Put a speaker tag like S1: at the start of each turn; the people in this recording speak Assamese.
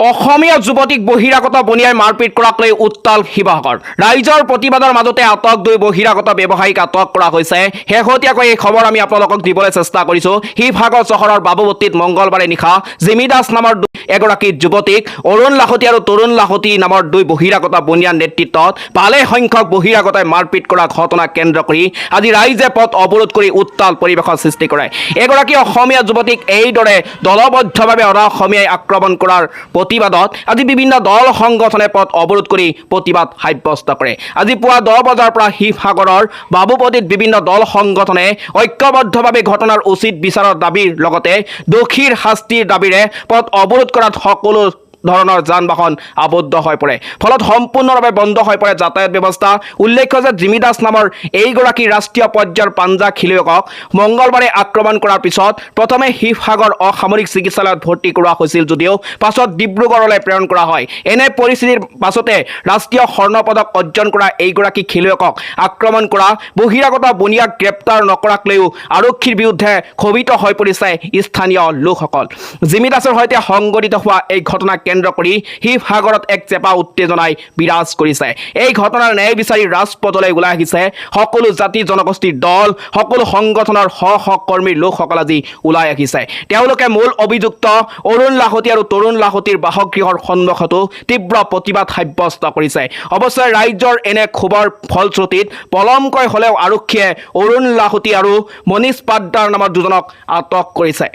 S1: অসমীয়া যুৱতীক বহিৰাগত বনিয়াই মাৰপিট কৰাক লৈ উত্তাল শিৱসাগৰ। ৰাইজৰ প্ৰতিবাদৰ মাজতে আটক দুই বহিৰাগত ব্যৱসায়ীক আটক কৰা হৈছে। শেহতীয়াকৈ এই খবৰ আমি আপোনালোকক দিবলৈ চেষ্টা কৰিছোঁ। শিৱসাগৰ চহৰৰ বাবুবট্টিত মঙলবাৰে নিশা জিমি দাস নামৰ এগৰাকী যুৱতীক অৰুণ লাহতি আৰু তৰুণ লাহতি নামৰ দুই বহিৰাগত বনিয়াৰ নেতৃত্বত ভালে সংখ্যক বহিৰাগতাই মাৰপিট কৰা ঘটনাক কেন্দ্ৰ কৰি আজি ৰাইজে পথ অৱৰোধ কৰি উত্তাল পৰিৱেশৰ সৃষ্টি কৰে। এগৰাকী অসমীয়া যুৱতীক এইদৰে দলবদ্ধভাৱে অনা অসমীয়াই আক্ৰমণ কৰাৰ প্ৰতিবাদত আজি বিভিন্ন দল সংগঠনে পথ অৱৰোধ কৰি প্ৰতিবাদ সাব্যস্ত কৰে। আজি পুৱা 10 বজাৰ পৰা শিৱসাগৰৰ বাবুপট্টিত বিভিন্ন দল সংগঠনে ঐক্যবদ্ধভাৱে ঘটনাৰ উচিত বিচাৰৰ দাবীৰ লগতে দোষীৰ শাস্তিৰ দাবীৰে পথ অৱৰোধ কৰাত সকলো ধৰণৰ যান বাহন আবদ্ধ হৈ পৰে। ফলত সম্পূৰ্ণভাৱে বন্ধ হৈ পৰে যাতায়াত ব্যৱস্থা। উল্লেখ্য যে জিমি দাস নামৰ এইগৰাকী ৰাষ্ট্ৰীয় পৰ্যায়ৰ পাঞ্জা খেলুৱৈকক মঙলবাৰে আক্ৰমণ কৰাৰ পিছত প্ৰথমে শিৱসাগৰ অসামৰিক চিকিৎসালয়ত ভৰ্তি কৰোৱা হৈছিল যদিও পাছত ডিব্ৰুগড়লৈ প্ৰেৰণ কৰা হয়। এনে পৰিস্থিতিৰ পাছতে ৰাষ্ট্ৰীয় স্বৰ্ণ পদক অৰ্জন কৰা এইগৰাকী খেলুৱৈকক আক্ৰমণ কৰা বহিৰাগত বনিয়াক গ্ৰেপ্তাৰ নকৰাক লৈও আৰক্ষীৰ বিৰুদ্ধে ক্ষোভিত হৈ পৰিছে স্থানীয় লোকসকল। জিমি দাসৰ সৈতে সংঘটিত হোৱা এই ঘটনাক কেন্দ্ৰ কৰি শিৱসাগৰত এক চেপা উত্তেজনাই বিৰাজ কৰিছে। এই ঘটনাৰ ন্যায় বিচাৰি ৰাজপথলৈ ওলাই আহিছে সকলো জাতি জনগোষ্ঠীৰ দল, সকলো সংগঠনৰ কৰ্মীৰ লোকসকল আজি ওলাই আহিছে। তেওঁলোকে মূল অভিযুক্ত অৰুণ লাহতি আৰু তৰুণ লাহতিৰ বাসগৃহৰ সন্মুখতো তীব্ৰ প্ৰতিবাদ সাব্যস্ত কৰিছে। অৱশ্যে ৰাইজৰ এনে ক্ষোভৰ ফলশ্ৰুতিত পলমকৈ হ'লেও আৰক্ষীয়ে অৰুণ লাহতি আৰু মনীষ পাদ্দাৰ নামৰ দুজনক আটক কৰিছে।